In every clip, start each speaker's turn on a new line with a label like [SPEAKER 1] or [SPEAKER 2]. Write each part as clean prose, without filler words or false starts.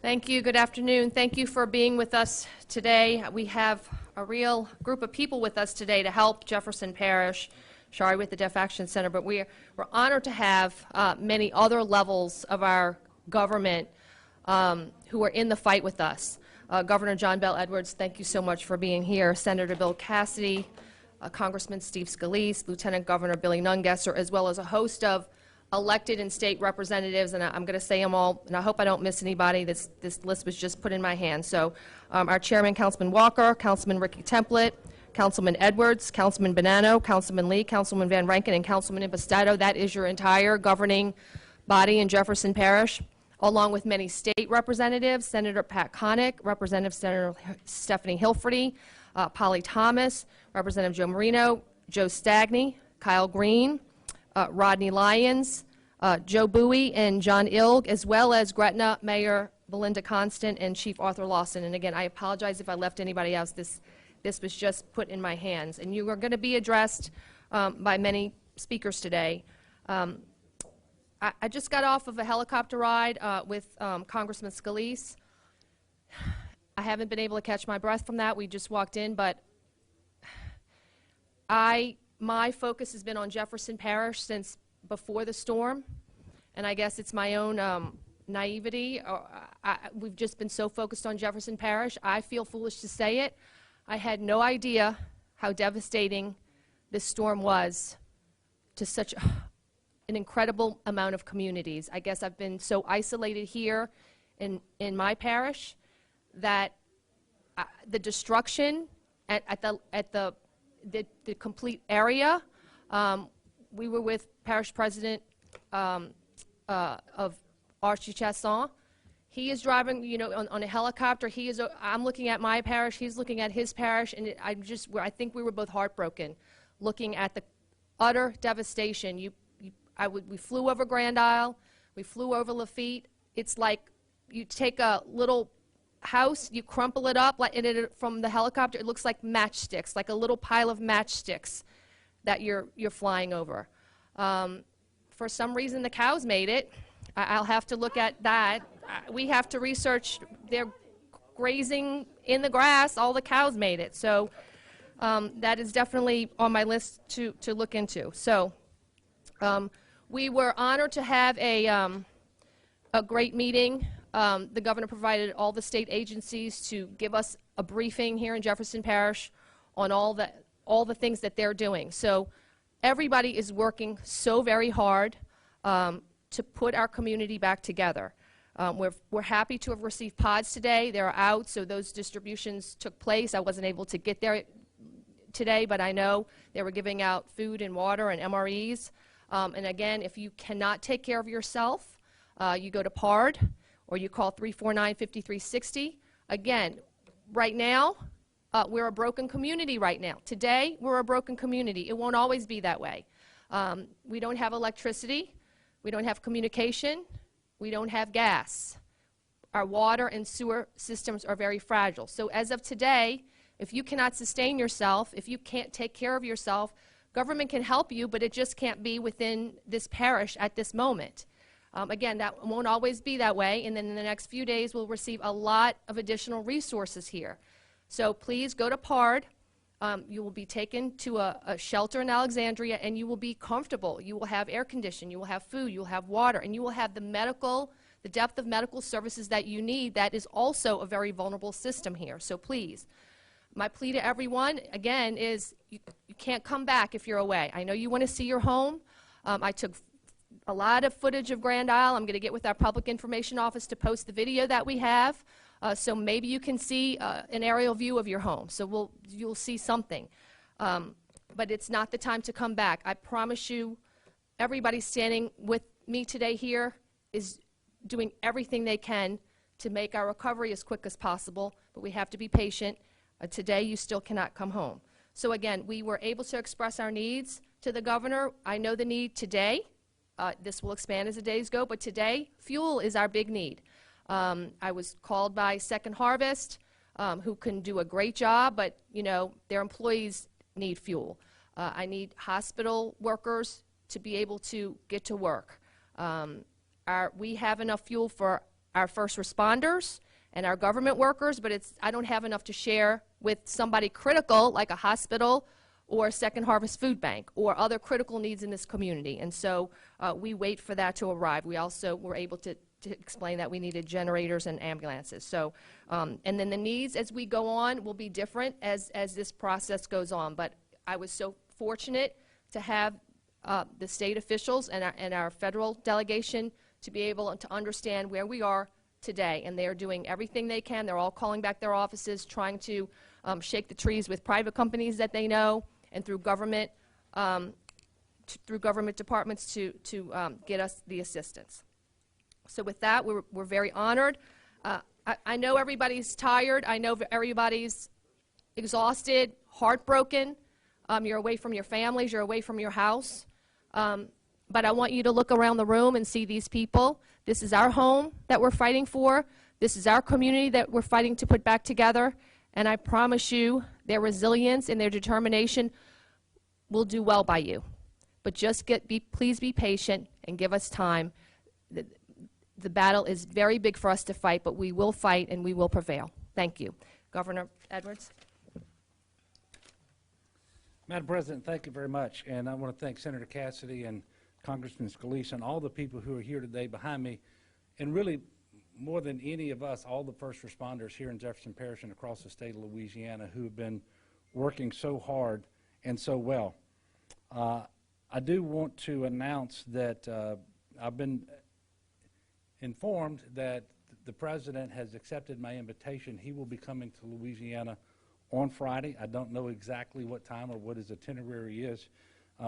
[SPEAKER 1] Thank you. Good afternoon. Thank you for being with us today. We have a real group of people with us today to help Jefferson Parish. Sorry, with the Deaf Action Center, but we're honored to have many other levels of our government who are in the fight with us. Governor John Bel Edwards, thank you so much for being here. Senator Bill Cassidy, Congressman Steve Scalise, Lieutenant Governor Billy Nungesser, as well as a host of elected and state representatives, and I'm going to say them all, and I hope I don't miss anybody. This list was just put in my hand. So our chairman, Councilman Walker, Councilman Ricky Template, Councilman Edwards, Councilman Bonanno, Councilman Lee, Councilman Van Rankin, and Councilman Impastato. That is your entire governing body in Jefferson Parish, along with many state representatives, Senator Pat Connick, Representative Senator Stephanie Hilferty, Polly Thomas, Representative Joe Marino, Joe Stagney, Kyle Green, Rodney Lyons, Joe Bowie, and John Ilg, as well as Gretna Mayor Belinda Constant and Chief Arthur Lawson. And again, I apologize if I left anybody else. This was just put in my hands. And you are going to be addressed by many speakers today. I just got off of a helicopter ride with Congressman Scalise. I haven't been able to catch my breath from that. We just walked in, but my focus has been on Jefferson Parish since before the storm, and I guess it's my own naivety. We've just been so focused on Jefferson Parish. I feel foolish to say it. I had no idea how devastating this storm was to such an incredible amount of communities. I guess I've been so isolated here in my parish that the destruction at the complete area. We were with Parish President of Archie Chasson. He is driving, on a helicopter. I'm looking at my parish. He's looking at his parish, and I think we were both heartbroken, looking at the utter devastation. We flew over Grand Isle. We flew over Lafitte. It's like you take a little house, you crumple it up, from the helicopter, it looks like matchsticks, like a little pile of matchsticks that you're flying over. For some reason, the cows made it. I'll have to look at that. We have to research. They're grazing in the grass. All the cows made it. So that is definitely on my list to look into. So we were honored to have a great meeting. The governor provided all the state agencies to give us a briefing here in Jefferson Parish on all the things that they're doing. So everybody is working so very hard to put our community back together. We're happy to have received pods today. They're out, so those distributions took place. I wasn't able to get there today, but I know they were giving out food and water and MREs. And again, if you cannot take care of yourself, you go to PARD, or you call 349-5360. Again, right now, we're a broken community right now. Today, we're a broken community. It won't always be that way. We don't have electricity. We don't have communication. We don't have gas. Our water and sewer systems are very fragile. So as of today, if you cannot sustain yourself, if you can't take care of yourself, government can help you, but it just can't be within this parish at this moment. Again, that won't always be that way, and then in the next few days we'll receive a lot of additional resources here. So please go to PARD. You will be taken to a shelter in Alexandria, and you will be comfortable. You will have air conditioning, you will have food, you will have water, and you will have the depth of medical services that you need. That is also a very vulnerable system here. So please, my plea to everyone, again, is you can't come back if you're away. I know you want to see your home. I took a lot of footage of Grand Isle. I'm going to get with our public information office to post the video that we have, so maybe you can see an aerial view of your home. So you'll see something, but it's not the time to come back. I promise you, everybody standing with me today here is doing everything they can to make our recovery as quick as possible, but we have to be patient. Today, you still cannot come home. So again, we were able to express our needs to the governor. I know the need today. This will expand as the days go, but today, fuel is our big need. I was called by Second Harvest, who can do a great job, but their employees need fuel. I need hospital workers to be able to get to work. We have enough fuel for our first responders and our government workers, but I don't have enough to share with somebody critical like a hospital or a Second Harvest Food Bank or other critical needs in this community. And so we wait for that to arrive. We also were able to explain that we needed generators and ambulances. So, and then the needs as we go on will be different as this process goes on. But I was so fortunate to have the state officials and our federal delegation to be able to understand where we are today. And they are doing everything they can. They're all calling back their offices, trying to shake the trees with private companies that they know and through government departments to get us the assistance. So with that, we're very honored. I know everybody's tired. I know everybody's exhausted, heartbroken. You're away from your families. You're away from your house. But I want you to look around the room and see these people. This is our home that we're fighting for. This is our community that we're fighting to put back together. And I promise you, their resilience and their determination will do well by you. But just please be patient and give us time. The battle is very big for us to fight, but we will fight and we will prevail. Thank you. Governor Edwards.
[SPEAKER 2] Madam President, thank you very much. And I want to thank Senator Cassidy and Congressman Scalise and all the people who are here today behind me. And really, more than any of us, all the first responders here in Jefferson Parish and across the state of Louisiana who have been working so hard and so well. I do want to announce that I've been informed that the President has accepted my invitation. He will be coming to Louisiana on Friday. I don't know exactly what time or what his itinerary is,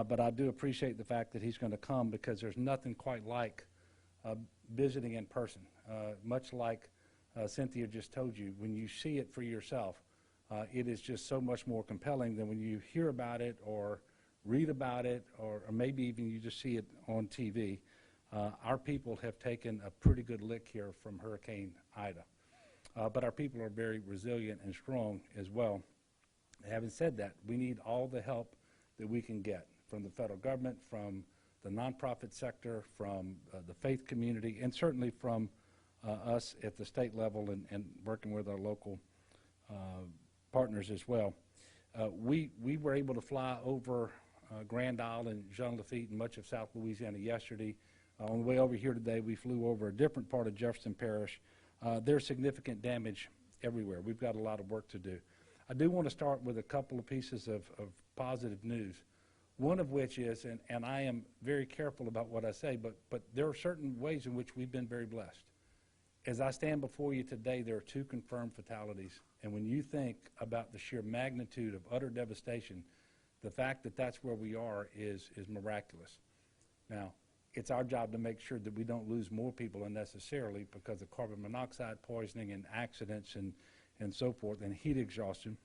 [SPEAKER 2] but I do appreciate the fact that he's going to come because there's nothing quite like visiting in person. Much like Cynthia just told you, when you see it for yourself, it is just so much more compelling than when you hear about it or read about it or maybe even you just see it on TV. Our people have taken a pretty good lick here from Hurricane Ida. But our people are very resilient and strong as well. Having said that, we need all the help that we can get from the federal government, from the nonprofit sector, from the faith community, and certainly from us at the state level and working with our local partners as well. We were able to fly over Grand Isle and Jean Lafitte and much of South Louisiana yesterday. On the way over here today, we flew over a different part of Jefferson Parish. There's significant damage everywhere. We've got a lot of work to do. I do want to start with a couple of pieces of positive news, one of which is, and I am very careful about what I say, but there are certain ways in which we've been very blessed. As I stand before you today, there are 2 confirmed fatalities, and when you think about the sheer magnitude of utter devastation, the fact that that's where we are is miraculous. Now, it's our job to make sure that we don't lose more people unnecessarily because of carbon monoxide poisoning and accidents and so forth and heat exhaustion.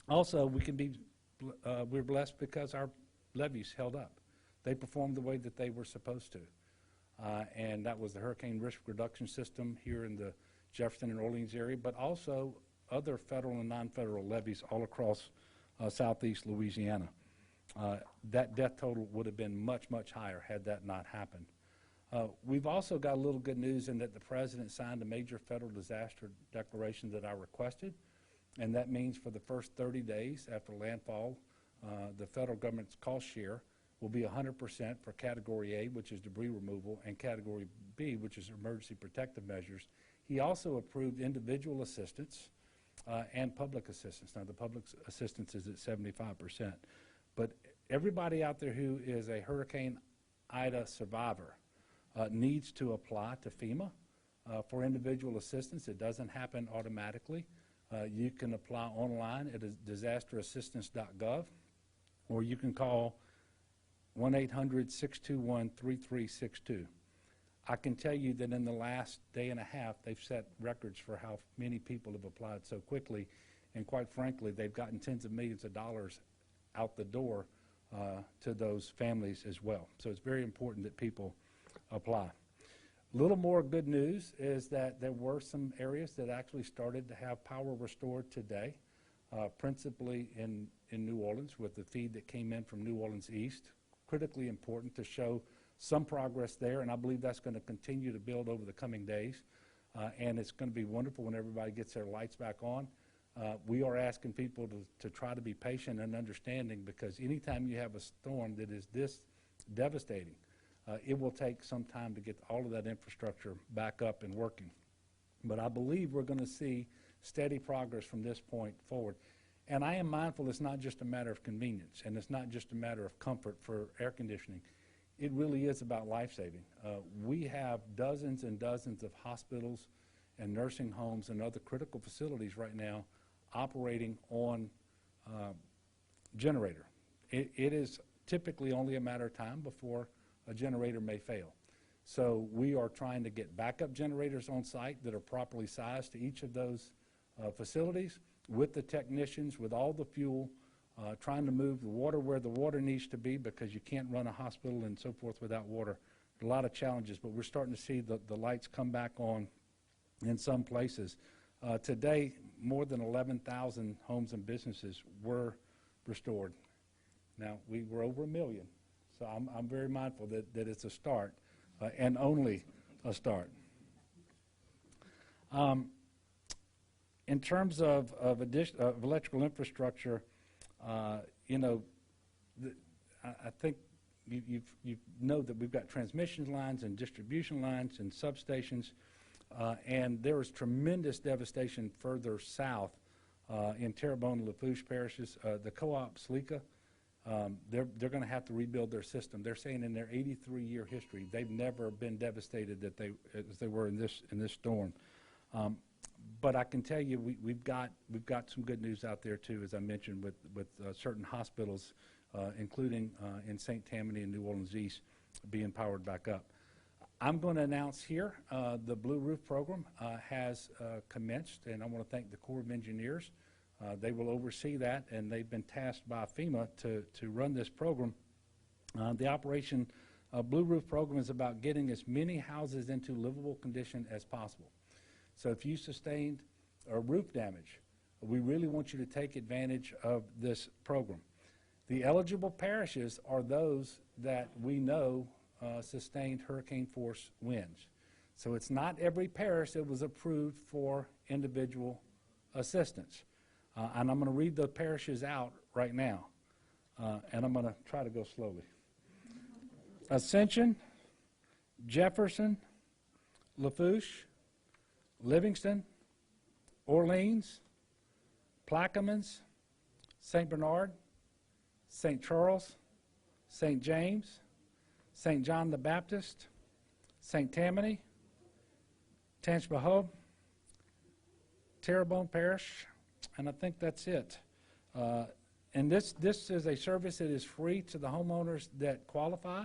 [SPEAKER 2] Also, we're blessed because our levees held up. They performed the way that they were supposed to. And that was the Hurricane Risk Reduction System here in the Jefferson and Orleans area, but also other federal and non-federal levees all across southeast Louisiana. That death total would have been much, much higher had that not happened. We've also got a little good news in that the President signed a major federal disaster declaration that I requested, and that means for the first 30 days after landfall, the federal government's cost share will be 100% for Category A, which is debris removal, and Category B, which is emergency protective measures. He also approved individual assistance and public assistance. Now, the public assistance is at 75%. But everybody out there who is a Hurricane Ida survivor needs to apply to FEMA for individual assistance. It doesn't happen automatically. You can apply online at disasterassistance.gov, or you can call 1-800-621-3362. I can tell you that in the last day and a half, they've set records for how many people have applied so quickly, and quite frankly, they've gotten tens of millions of dollars out the door to those families as well. So it's very important that people apply. A little more good news is that there were some areas that actually started to have power restored today, principally in New Orleans with the feed that came in from New Orleans East. Critically important to show some progress there, and I believe that's going to continue to build over the coming days. and it's going to be wonderful when everybody gets their lights back on. We are asking people to try to be patient and understanding, because anytime you have a storm that is this devastating, it will take some time to get all of that infrastructure back up and working. But I believe we're going to see steady progress from this point forward. And I am mindful it's not just a matter of convenience, and it's not just a matter of comfort for air conditioning. It really is about life-saving. We have dozens and dozens of hospitals and nursing homes and other critical facilities right now operating on generator. It is typically only a matter of time before a generator may fail. So we are trying to get backup generators on site that are properly sized to each of those facilities, with the technicians, with all the fuel, trying to move the water where the water needs to be, because you can't run a hospital and so forth without water. A lot of challenges, but we're starting to see the lights come back on in some places. Today, more than 11,000 homes and businesses were restored. Now, we were over 1 million, so I'm very mindful that it's a start, and only a start. In terms of electrical infrastructure, you know, I think you know that we've got transmission lines and distribution lines and substations, and there is tremendous devastation further south in Terrebonne and Lafourche parishes. The co-op Sleeka, they're going to have to rebuild their system. They're saying in their 83-year history, they've never been devastated as they were in this storm. But I can tell you, we've got some good news out there too, as I mentioned, with certain hospitals, including in St. Tammany and New Orleans East, being powered back up. I'm going to announce here the Blue Roof program has commenced, and I want to thank the Corps of Engineers. They will oversee that, and they've been tasked by FEMA to run this program. The Operation Blue Roof program is about getting as many houses into livable condition as possible. So if you sustained a roof damage, we really want you to take advantage of this program. The eligible parishes are those that we know sustained hurricane force winds. So it's not every parish that was approved for individual assistance. And I'm going to read the parishes out right now, and I'm going to try to go slowly. Ascension, Jefferson, Lafourche, Livingston, Orleans, Plaquemines, St. Bernard, St. Charles, St. James, St. John the Baptist, St. Tammany, Tangipahoa, Terrebonne Parish, and I think that's it. And this is a service that is free to the homeowners that qualify.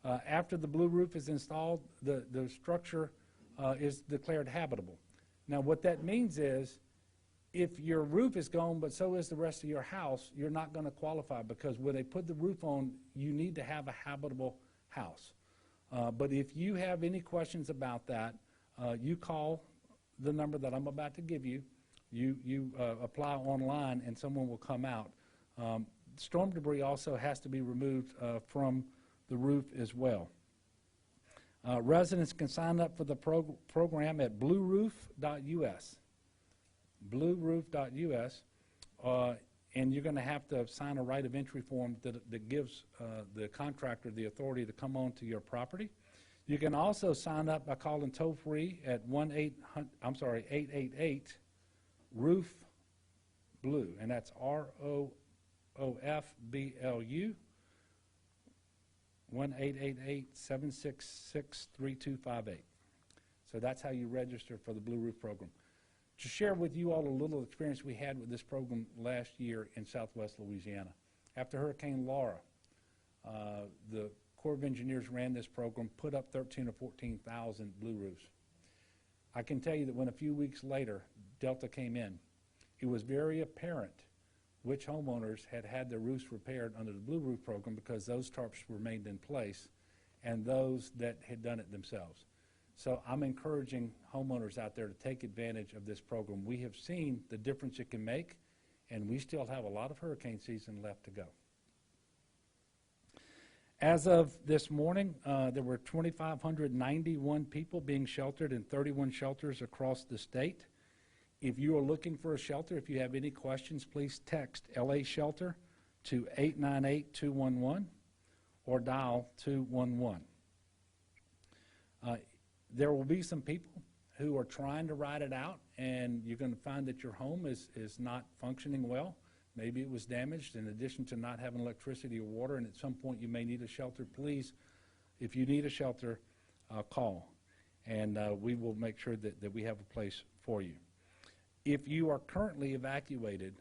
[SPEAKER 2] After the blue roof is installed, the structure is declared habitable. Now, what that means is, if your roof is gone, but so is the rest of your house, you're not going to qualify, because when they put the roof on, you need to have a habitable house. But if you have any questions about that, you call the number that I'm about to give you. You apply online, and someone will come out. Storm debris also has to be removed from the roof as well. Residents can sign up for the program at blueroof.us. Blueroof.us, and you're going to have to sign a right of entry form that gives the contractor the authority to come onto your property. You can also sign up by calling toll-free at 888-ROOF-BLUE, and that's ROOFBLU. 1-888-766-3258. So that's how you register for the Blue Roof program. To share with you all a little experience we had with this program last year in southwest Louisiana. After Hurricane Laura, the Corps of Engineers ran this program, put up 13,000 or 14,000 blue roofs. I can tell you that when a few weeks later Delta came in, it was very apparent which homeowners had had their roofs repaired under the Blue Roof program, because those tarps remained in place, and those that had done it themselves. So I'm encouraging homeowners out there to take advantage of this program. We have seen the difference it can make, and we still have a lot of hurricane season left to go. As of this morning, there were 2,591 people being sheltered in 31 shelters across the state. If you are looking for a shelter, if you have any questions, please text LA Shelter to 898-211 or dial 211. There will be some people who are trying to ride it out, and you're going to find that your home is not functioning well. Maybe it was damaged in addition to not having electricity or water, and at some point you may need a shelter. Please, if you need a shelter, call, and we will make sure that we have a place for you. If you are currently evacuated,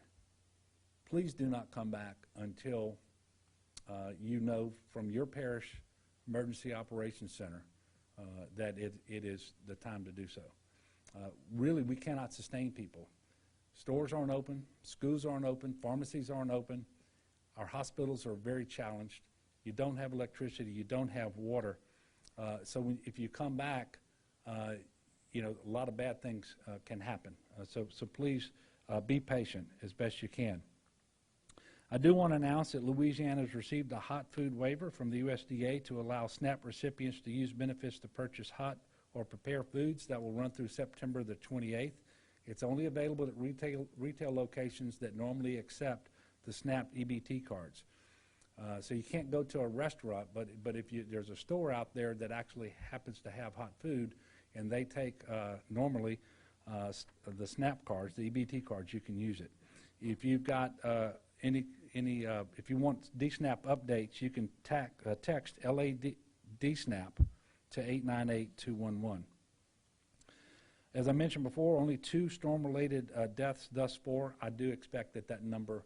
[SPEAKER 2] please do not come back until you know from your parish emergency operations center that it is the time to do so. Really, we cannot sustain people. Stores aren't open, schools aren't open, pharmacies aren't open, our hospitals are very challenged. You don't have electricity, you don't have water. So if you come back, you know, a lot of bad things can happen. So please be patient as best you can. I do want to announce that Louisiana has received a hot food waiver from the USDA to allow SNAP recipients to use benefits to purchase hot or prepare foods. That will run through September the 28th. It's only available at retail locations that normally accept the SNAP EBT cards. So you can't go to a restaurant, but if there's a store out there that actually happens to have hot food and they take normally the SNAP cards, the EBT cards, you can use it. If you've got if you want DSNAP updates, you can text LADSNAP to 898-211. As I mentioned before, only 2 storm-related deaths thus far. I do expect that number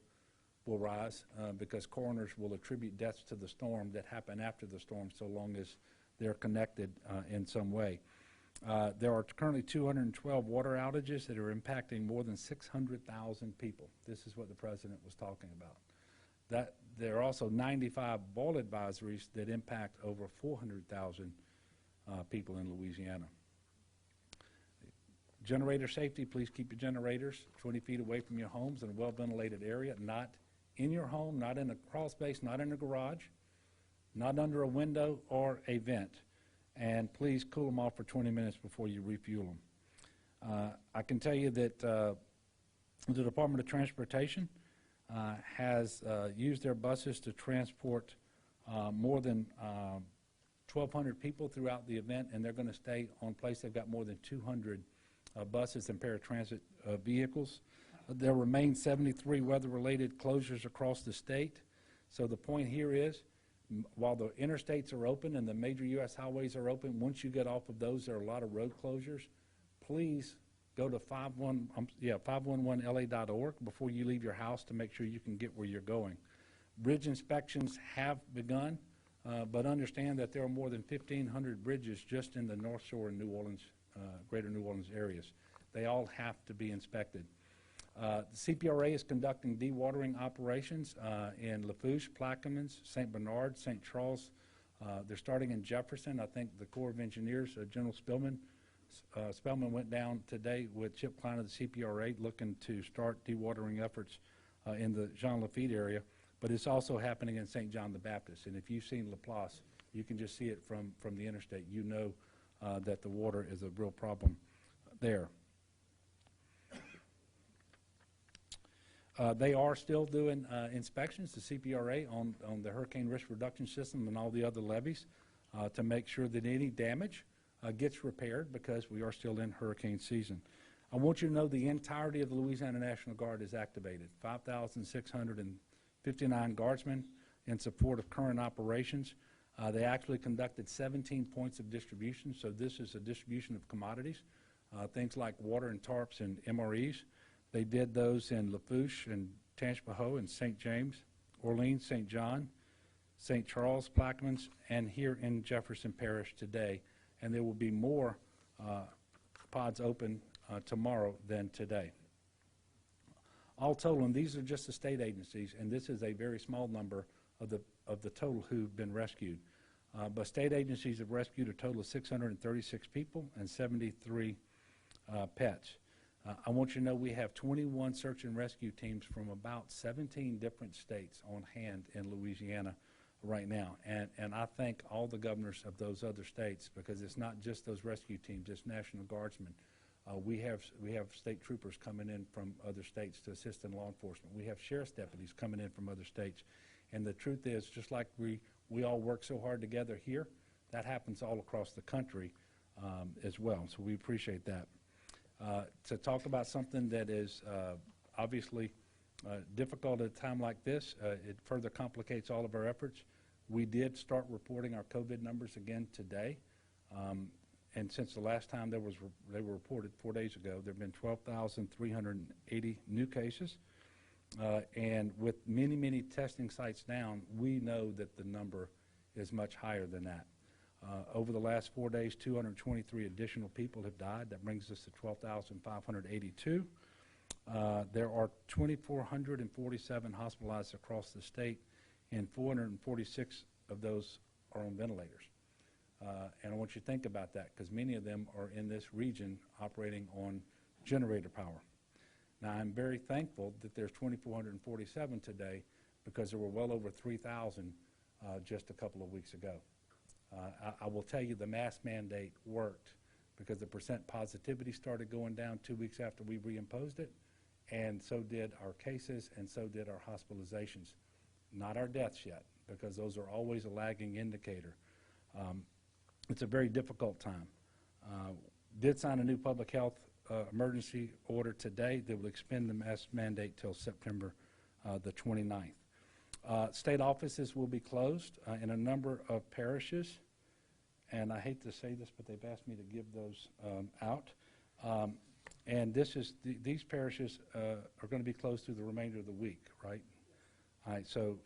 [SPEAKER 2] will rise because coroners will attribute deaths to the storm that happen after the storm so long as they're connected in some way. There are currently 212 water outages that are impacting more than 600,000 people. This is what the President was talking about. There are also 95 boil advisories that impact over 400,000 people in Louisiana. Generator safety, please keep your generators 20 feet away from your homes in a well-ventilated area, not in your home, not in a crawl space, not in a garage, not under a window or a vent. And please cool them off for 20 minutes before you refuel them. I can tell you that the Department of Transportation has used their buses to transport more than 1,200 people throughout the event, and they're going to stay on place. They've got more than 200 buses and paratransit vehicles. There remain 73 weather-related closures across the state. So the point here is, while the interstates are open and the major U.S. highways are open, once you get off of those, there are a lot of road closures. Please go to 511la.org before you leave your house to make sure you can get where you're going. Bridge inspections have begun, but understand that there are more than 1,500 bridges just in the North Shore and New Orleans, greater New Orleans areas. They all have to be inspected. The CPRA is conducting dewatering operations in Lafourche, Plaquemines, St. Bernard, St. Charles. They're starting in Jefferson. I think the Corps of Engineers, General Spellman went down today with Chip Klein of the CPRA looking to start dewatering efforts in the Jean Lafitte area. But it's also happening in St. John the Baptist. And if you've seen Laplace, you can just see it from the interstate. You know that the water is a real problem there. They are still doing inspections, the CPRA, on the hurricane risk reduction system and all the other levees to make sure that any damage gets repaired because we are still in hurricane season. I want you to know the entirety of the Louisiana National Guard is activated, 5,659 guardsmen in support of current operations. They actually conducted 17 points of distribution, so this is a distribution of commodities, things like water and tarps and MREs. They did those in Lafourche and Tangipahoa and St. James, Orleans, St. John, St. Charles, Plaquemines, and here in Jefferson Parish today. And there will be more pods open tomorrow than today. All total, and these are just the state agencies, and this is a very small number of the total who've been rescued. But state agencies have rescued a total of 636 people and 73 pets. I want you to know we have 21 search and rescue teams from about 17 different states on hand in Louisiana right now. And I thank all the governors of those other states, because it's not just those rescue teams, it's National Guardsmen. We have state troopers coming in from other states to assist in law enforcement. We have sheriff's deputies coming in from other states. And the truth is, just like we all work so hard together here, that happens all across the country as well. So we appreciate that. To talk about something that is obviously difficult at a time like this, it further complicates all of our efforts. We did start reporting our COVID numbers again today. And since the last time they were reported 4 days ago, there have been 12,380 new cases. And with many, many testing sites down, we know that the number is much higher than that. Over the last 4 days, 223 additional people have died. That brings us to 12,582. There are 2,447 hospitalized across the state, and 446 of those are on ventilators. And I want you to think about that, because many of them are in this region operating on generator power. Now, I'm very thankful that there's 2,447 today, because there were well over 3,000 just a couple of weeks ago. I will tell you the mask mandate worked, because the percent positivity started going down 2 weeks after we reimposed it, and so did our cases, and so did our hospitalizations. Not our deaths yet, because those are always a lagging indicator. It's a very difficult time. Did sign a new public health emergency order today that will extend the mask mandate till September the 29th. State offices will be closed in a number of parishes, and I hate to say this, but they've asked me to give those out. And these parishes are going to be closed through the remainder of the week, right? All right, so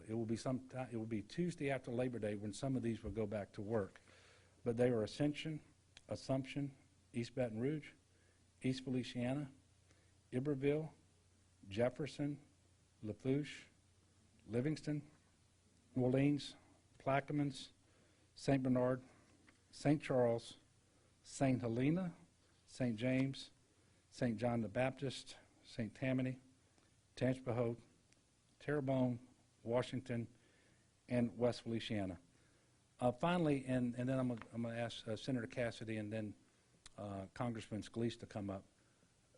[SPEAKER 2] it will be Tuesday after Labor Day when some of these will go back to work. But they are Ascension, Assumption, East Baton Rouge, East Feliciana, Iberville, Jefferson, Lafourche, Livingston, Orleans, Plaquemines, St. Bernard, St. Charles, St. Helena, St. James, St. John the Baptist, St. Tammany, Tangipahoa, Terrebonne, Washington, and West Feliciana. Finally, and then I'm going to ask Senator Cassidy and then Congressman Scalise to come up.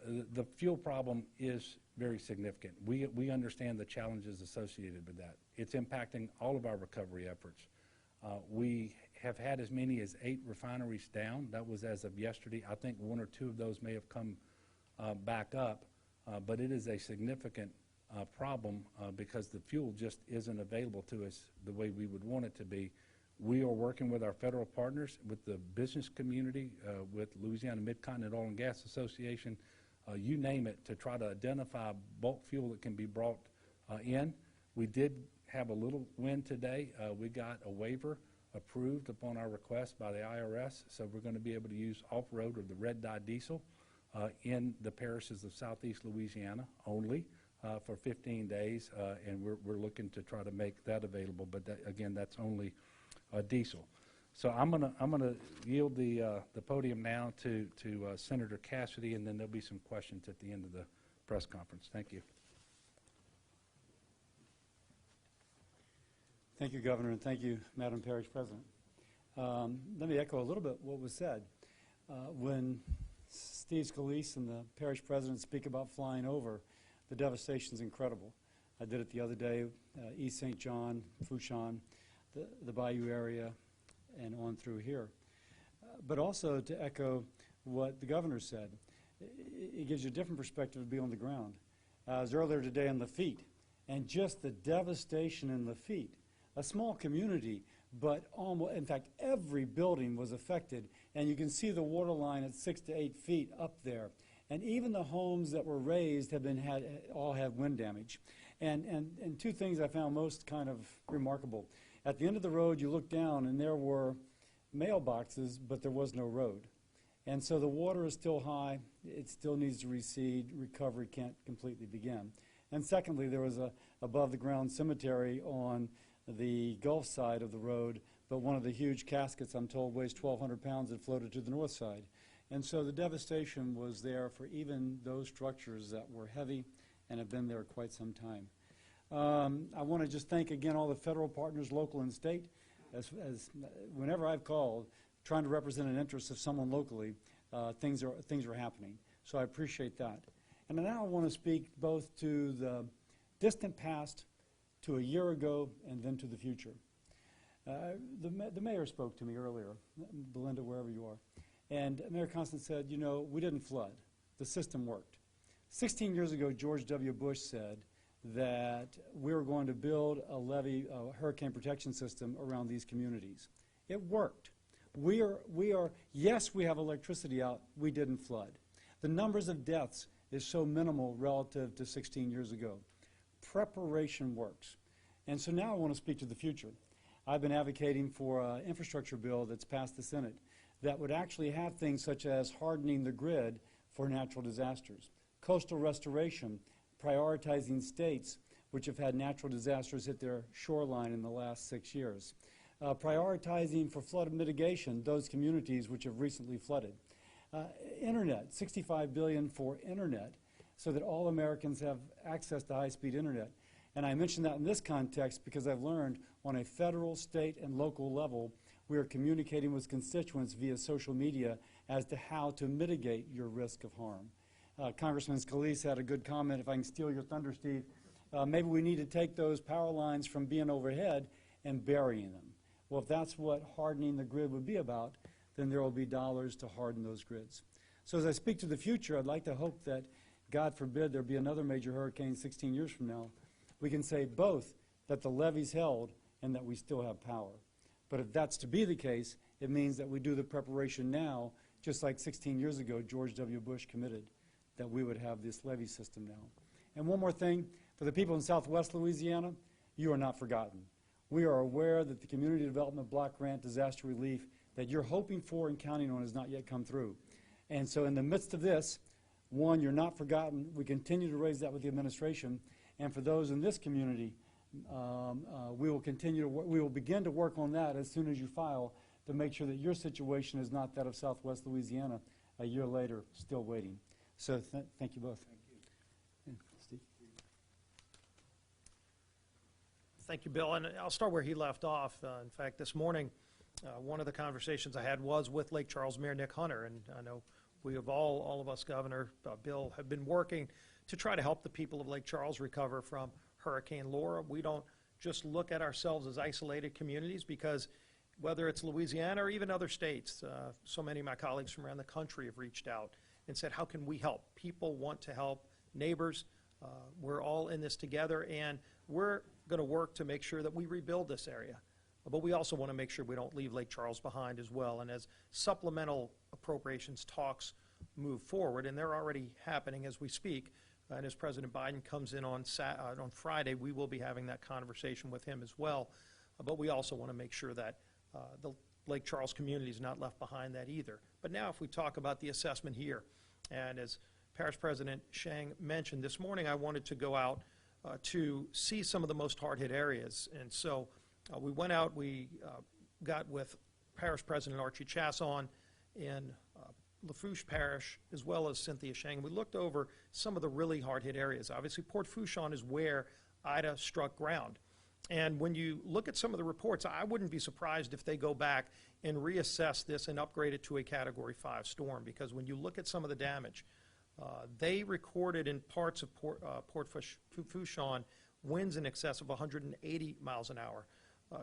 [SPEAKER 2] The fuel problem is very significant. We understand the challenges associated with that. It's impacting all of our recovery efforts. We have had as many as 8 refineries down. That was as of yesterday. I think 1 or 2 of those may have come back up, but it is a significant problem because the fuel just isn't available to us the way we would want it to be. We are working with our federal partners, with the business community, with Louisiana Mid-Continent Oil and Gas Association, you name it, to try to identify bulk fuel that can be brought in. We did have a little win today. We got a waiver approved upon our request by the IRS, so we're going to be able to use off-road or the red dye diesel in the parishes of southeast Louisiana only for 15 days, and we're looking to try to make that available, but again, that's only diesel. So I'm gonna yield the podium now to Senator Cassidy, and then there'll be some questions at the end of the press conference. Thank you.
[SPEAKER 3] Thank you, Governor, and thank you, Madam Parish President. Let me echo a little bit what was said. When Steve Scalise and the Parish President speak about flying over, the devastation is incredible. I did it the other day, East St. John, Fouchon, the Bayou area, and on through here. But also to echo what the Governor said, it gives you a different perspective to be on the ground. I was earlier today on Lafitte, and just the devastation in Lafitte. A small community, but almost, in fact, every building was affected, and you can see the water line at 6 to 8 feet up there. And even the homes that were raised have all have wind damage. And 2 things I found most kind of remarkable. At the end of the road, you look down, and there were mailboxes, but there was no road. And so the water is still high. It still needs to recede. Recovery can't completely begin. And secondly, there was a above-the-ground cemetery on the Gulf side of the road, but one of the huge caskets, I'm told, weighs 1,200 pounds that floated to the north side. And so the devastation was there for even those structures that were heavy and have been there quite some time. I want to just thank again all the federal partners, local and state. As whenever I've called, trying to represent an interest of someone locally, things are happening. So I appreciate that. And now I want to speak both to the distant past, to a year ago, and then to the future. The mayor spoke to me earlier, Belinda, wherever you are, and Mayor Constance said, you know, we didn't flood. The system worked. 16 years ago, George W. Bush said that we were going to build a levee, a hurricane protection system around these communities. It worked. Yes, we have electricity out. We didn't flood. The numbers of deaths is so minimal relative to 16 years ago. Preparation works. And so now I want to speak to the future. I've been advocating for an infrastructure bill that's passed the Senate that would actually have things such as hardening the grid for natural disasters, coastal restoration, prioritizing states which have had natural disasters hit their shoreline in the last 6 years, prioritizing for flood mitigation those communities which have recently flooded. Internet, $65 billion for internet so that all Americans have access to high-speed internet. And I mention that in this context because I've learned on a federal, state, and local level, we are communicating with constituents via social media as to how to mitigate your risk of harm. Congressman Scalise had a good comment, if I can steal your thunder, Steve. Maybe we need to take those power lines from being overhead and burying them. Well, if that's what hardening the grid would be about, then there will be dollars to harden those grids. So as I speak to the future, I'd like to hope that, God forbid, there be another major hurricane 16 years from now, we can say both that the levee's held and that we still have power. But if that's to be the case, it means that we do the preparation now, just like 16 years ago, George W. Bush committed that we would have this levee system now. And one more thing, for the people in Southwest Louisiana, you are not forgotten. We are aware that the Community Development Block Grant Disaster Relief that you're hoping for and counting on has not yet come through. And so in the midst of this, one, you're not forgotten. We continue to raise that with the administration. And for those in this community, we will begin to work on that as soon as you file to make sure that your situation is not that of Southwest Louisiana a year later, still waiting. So thank you both. Thank you. Yeah, Steve.
[SPEAKER 4] Thank you, Bill. And I'll start where he left off. In fact, this morning, one of the conversations I had was with Lake Charles Mayor Nick Hunter, and I know we have all of us, Governor, Bill, have been working to try to help the people of Lake Charles recover from Hurricane Laura. We don't just look at ourselves as isolated communities because whether it's Louisiana or even other states, so many of my colleagues from around the country have reached out and said, how can we help? People want to help neighbors. We're all in this together, and we're going to work to make sure that we rebuild this area. But we also want to make sure we don't leave Lake Charles behind as well. And as supplemental appropriations talks move forward, and they're already happening as we speak, and as President Biden comes in on Friday, we will be having that conversation with him as well. But we also want to make sure that the Lake Charles community is not left behind that either. But now if we talk about the assessment here, and as Parish President Shang mentioned, this morning I wanted to go out to see some of the most hard-hit areas. And so we went out, we got with Parish President Archie Chasson in Lafourche Parish, as well as Cynthia Shang. We looked over some of the really hard-hit areas. Obviously, Port Fourchon is where Ida struck ground. And when you look at some of the reports, I wouldn't be surprised if they go back and reassess this and upgrade it to a Category 5 storm, because when you look at some of the damage, they recorded in parts of Port Fourchon winds in excess of 180 miles an hour.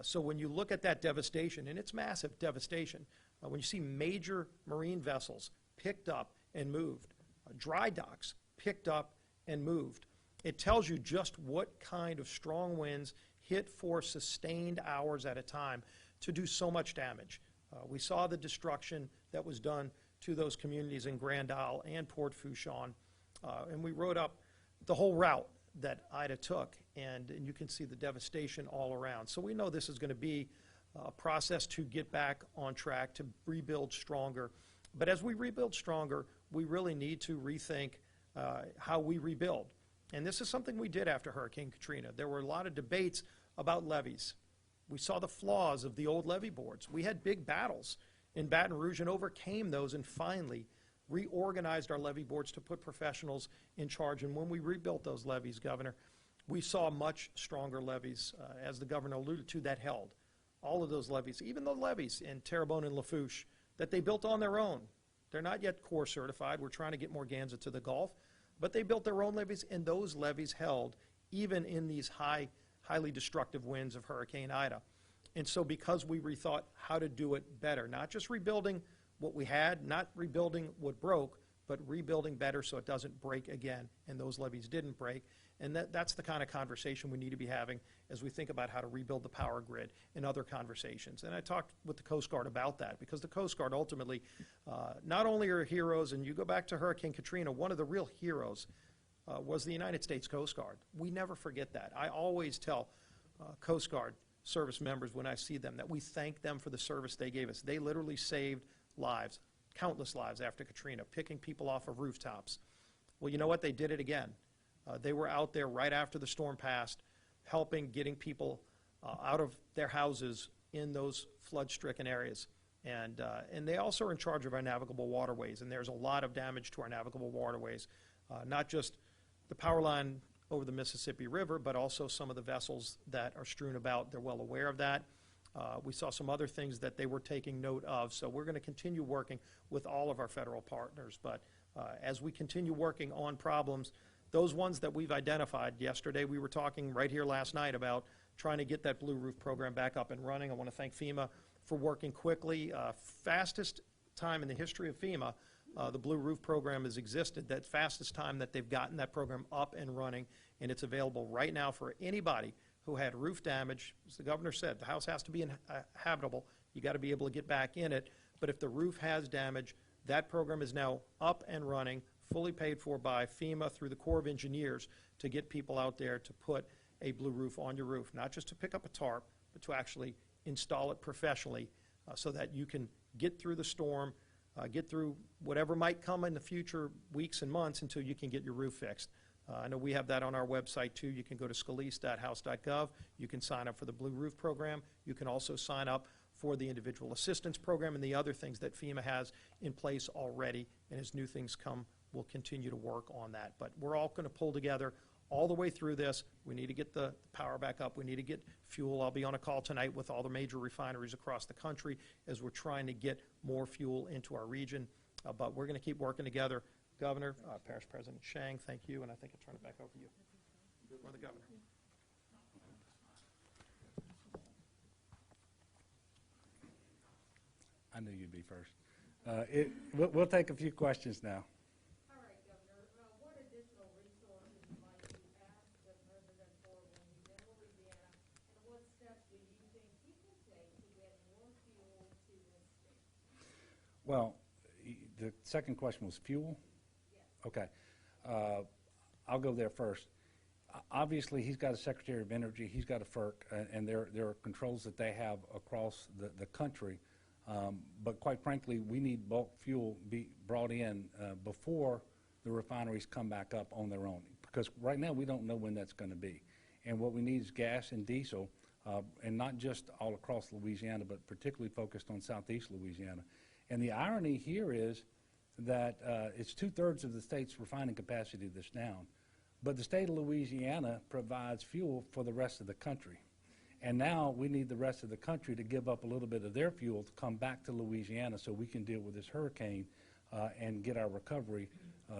[SPEAKER 4] So when you look at that devastation, and it's massive devastation, when you see major marine vessels picked up and moved, dry docks picked up and moved, it tells you just what kind of strong winds hit for sustained hours at a time to do so much damage. We saw the destruction that was done to those communities in Grand Isle and Port Fourchon, and we wrote up the whole route that Ida took, and you can see the devastation all around. So we know this is going to be a process to get back on track, to rebuild stronger. But as we rebuild stronger, we really need to rethink how we rebuild. And this is something we did after Hurricane Katrina. There were a lot of debates about levees. We saw the flaws of the old levee boards. We had big battles in Baton Rouge and overcame those and finally reorganized our levee boards to put professionals in charge. And when we rebuilt those levees, Governor, We saw much stronger levees, as the governor alluded to, that held. All of those levees, even the levees in Terrebonne and Lafourche, that they built on their own. They're not yet Corps certified. We're trying to get Morganza to the Gulf. But they built their own levees, and those levees held even in these highly destructive winds of Hurricane Ida. And so because we rethought how to do it better, not just rebuilding what we had, not rebuilding what broke, but rebuilding better so it doesn't break again, and those levees didn't break. And that's the kind of conversation we need to be having as we think about how to rebuild the power grid and other conversations. And I talked with the Coast Guard about that, because the Coast Guard ultimately not only are heroes, and you go back to Hurricane Katrina, one of the real heroes was the United States Coast Guard. We never forget that. I always tell Coast Guard service members when I see them that we thank them for the service they gave us. They literally saved lives, countless lives after Katrina, picking people off of rooftops. Well, you know what? They did it again. They were out there right after the storm passed, helping, getting people out of their houses in those flood-stricken areas. And they also are in charge of our navigable waterways, and there's a lot of damage to our navigable waterways, not just the power line over the Mississippi River, but also some of the vessels that are strewn about. They're well aware of that. We saw some other things that they were taking note of, so we're going to continue working with all of our federal partners. But as we continue working on problems, those ones that we've identified, yesterday we were talking right here last night about trying to get that Blue Roof program back up and running. I want to thank FEMA for working quickly. Fastest time in the history of FEMA, the Blue Roof program has existed. That fastest time that they've gotten that program up and running, and it's available right now for anybody who had roof damage. As the governor said, the house has to be habitable. You got to be able to get back in it. But if the roof has damage, that program is now up and running, fully paid for by FEMA through the Corps of Engineers to get people out there to put a blue roof on your roof, not just to pick up a tarp, but to actually install it professionally so that you can get through the storm, get through whatever might come in the future weeks and months until you can get your roof fixed. I know we have that on our website too. You can go to scalise.house.gov. You can sign up for the Blue Roof program. You can also sign up for the individual assistance program and the other things that FEMA has in place already. And as new things come, we'll continue to work on that. But we're all going to pull together all the way through this. We need to get the power back up. We need to get fuel. I'll be on a call tonight with all the major refineries across the country as we're trying to get more fuel into our region. But we're going to keep working together. Governor, Parish President Shang, thank you, and I think I'll turn it back over to you. Or the governor.
[SPEAKER 2] I knew you'd be first. We'll take a few questions now.
[SPEAKER 5] All right, Governor. What additional resources might you ask the President for when he's in Louisiana, and what steps do you think he can take to get more fuel to this state?
[SPEAKER 2] Well, the second question was fuel?
[SPEAKER 5] Yes.
[SPEAKER 2] Okay. I'll go there first. Obviously, he's got a Secretary of Energy, he's got a FERC, and there are controls that they have across the country. But quite frankly, we need bulk fuel be brought in before the refineries come back up on their own, because right now we don't know when that's going to be. And what we need is gas and diesel, and not just all across Louisiana, but particularly focused on southeast Louisiana. And the irony here is that it's 2/3 of the state's refining capacity that's down, but the state of Louisiana provides fuel for the rest of the country. And now we need the rest of the country to give up a little bit of their fuel to come back to Louisiana so we can deal with this hurricane and get our recovery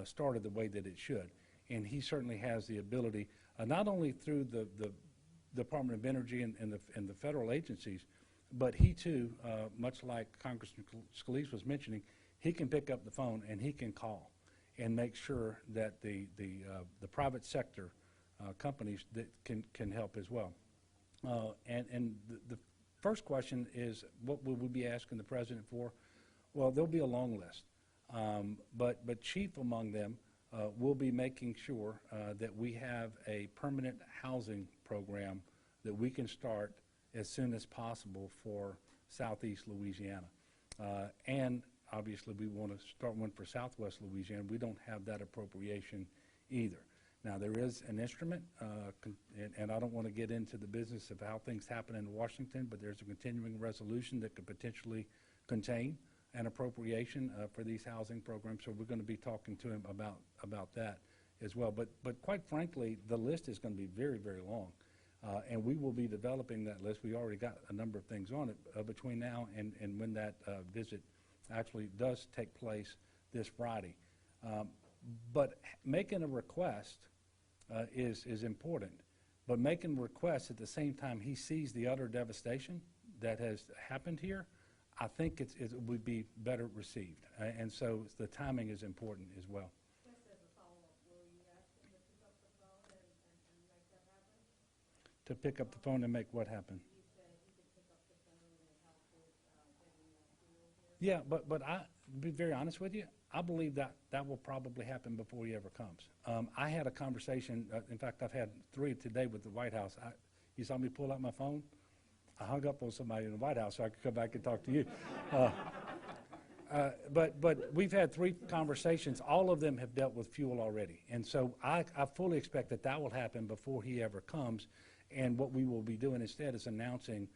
[SPEAKER 2] started the way that it should. And he certainly has the ability, not only through the Department of Energy and the federal agencies, but he too, much like Congressman Scalise was mentioning, he can pick up the phone and he can call and make sure that the private sector companies that can help as well. And the first question is, what will we be asking the President for? Well, there'll be a long list, but chief among them will be making sure that we have a permanent housing program that we can start as soon as possible for southeast Louisiana. And obviously we want to start one for southwest Louisiana. We don't have that appropriation either. Now, there is an instrument, and I don't want to get into the business of how things happen in Washington, but there's a continuing resolution that could potentially contain an appropriation for these housing programs, so we're going to be talking to him about that as well. But quite frankly, the list is going to be very, very long. And we will be developing that list. We already got a number of things on it between now and when that visit actually does take place this Friday. But making a request is important. But making requests at the same time he sees the utter devastation that has happened here, I think it would be better received. And so the timing is important as well.
[SPEAKER 5] Just as a follow-up, will you ask him to pick up the phone and make that happen?
[SPEAKER 2] To pick up the phone and make what happen?
[SPEAKER 5] You said he could pick up the phone and help with getting more fuel here.
[SPEAKER 2] Yeah, but I, to be very honest with you, I believe that will probably happen before he ever comes. I had a conversation, in fact, I've had 3 today with the White House. You saw me pull out my phone? I hung up on somebody in the White House so I could come back and talk to you. But we've had 3 conversations. All of them have dealt with fuel already. And so I fully expect that will happen before he ever comes. And what we will be doing instead is announcing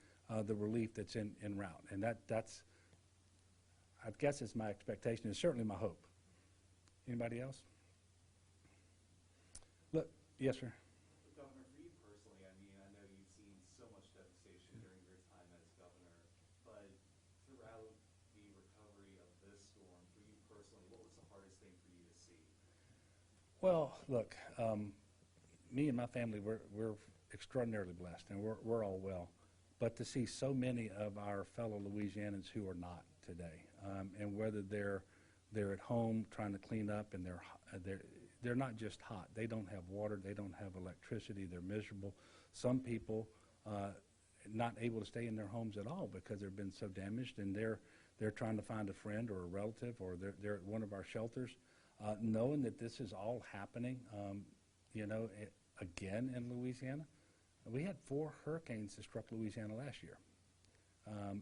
[SPEAKER 2] the relief that's en route. And that's, I guess it's my expectation. It's certainly my hope. Anybody else? Look, yes, sir.
[SPEAKER 6] Governor, for you personally, I mean, I know you've seen so much devastation during your time as governor, but throughout the recovery of this storm, for you personally, what was the hardest thing for you to see?
[SPEAKER 2] Well, look, me and my family, we're extraordinarily blessed, and we're all well. But to see so many of our fellow Louisianans who are not today, and whether they're at home trying to clean up, and they're not just hot. They don't have water. They don't have electricity. They're miserable. Some people not able to stay in their homes at all because they've been so damaged, and they're trying to find a friend or a relative, or they're at one of our shelters, knowing that this is all happening. Again in Louisiana. We had 4 hurricanes that struck Louisiana last year,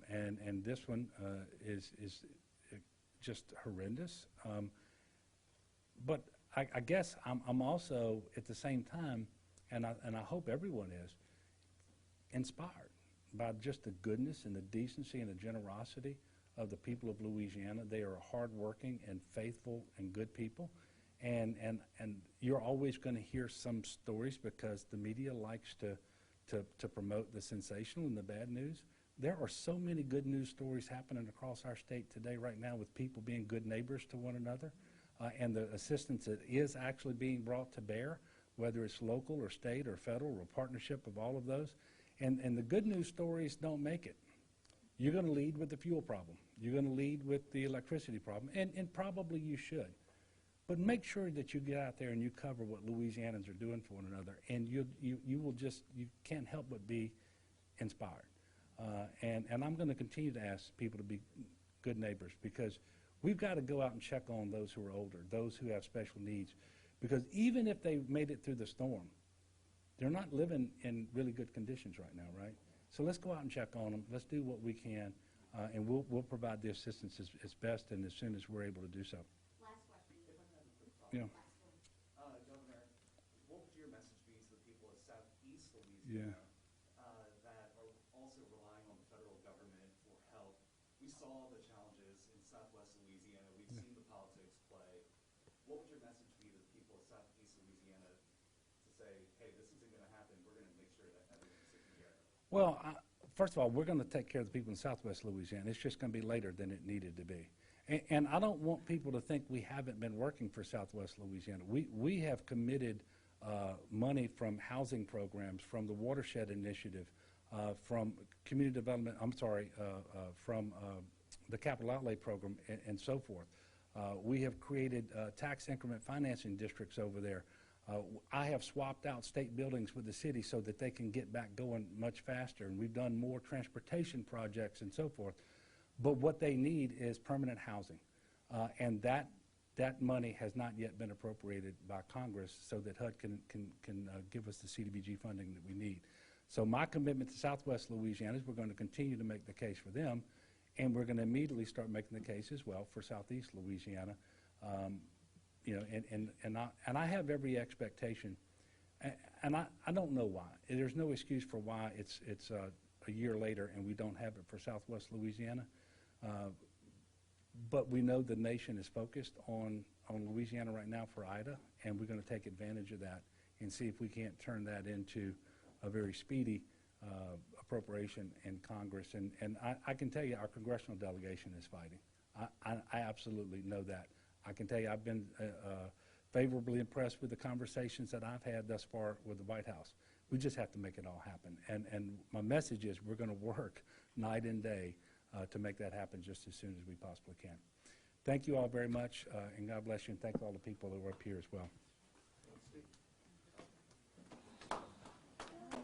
[SPEAKER 2] and this one is just horrendous. But I guess I'm also at the same time, and I hope everyone is inspired by just the goodness and the decency and the generosity of the people of Louisiana. They are hardworking and faithful and good people. And you're always going to hear some stories because the media likes to promote the sensational and the bad news. There are so many good news stories happening across our state today right now with people being good neighbors to one another, and the assistance that is actually being brought to bear, whether it's local or state or federal or partnership of all of those. And the good news stories don't make it. You're going to lead with the fuel problem. You're going to lead with the electricity problem, and probably you should. But make sure that you get out there and you cover what Louisianans are doing for one another, and you can't help but be inspired. And I'm going to continue to ask people to be good neighbors, because we've got to go out and check on those who are older, those who have special needs, because even if they've made it through the storm, they're not living in really good conditions right now, right? So let's go out and check on them. Let's do what we can, and we'll provide the assistance as best and as soon as we're able to do so. Yeah.
[SPEAKER 6] Governor, what would your message be to the people of Southeast Louisiana that are also relying on the federal government for help? We saw the challenges in Southwest Louisiana. We've seen the politics play. What would your message be to the people of Southeast Louisiana to say, hey, this isn't going to happen. We're going to make sure that everyone's taken care of?
[SPEAKER 2] Well, first of all, we're going to take care of the people in Southwest Louisiana. It's just going to be later than it needed to be. And I don't want people to think we haven't been working for Southwest Louisiana. We have committed money from housing programs, from the Watershed Initiative, from community development, from the Capital Outlay Program, and so forth. We have created tax increment financing districts over there. I have swapped out state buildings with the city so that they can get back going much faster, and we've done more transportation projects and so forth. But what they need is permanent housing, and that money has not yet been appropriated by Congress so that HUD can give us the CDBG funding that we need. So my commitment to Southwest Louisiana is we're going to continue to make the case for them, and we're going to immediately start making the case as well for Southeast Louisiana. And I have every expectation, and I don't know why. There's no excuse for why it's a year later and we don't have it for Southwest Louisiana. But we know the nation is focused on on Louisiana right now for Ida, and we're going to take advantage of that and see if we can't turn that into a very speedy appropriation in Congress. And I can tell you our congressional delegation is fighting. I absolutely know that. I can tell you I've been favorably impressed with the conversations that I've had thus far with the White House. We just have to make it all happen. And my message is we're going to work night and day to make that happen just as soon as we possibly can. Thank you all very much, and God bless you, and thank all the people that were up here as well.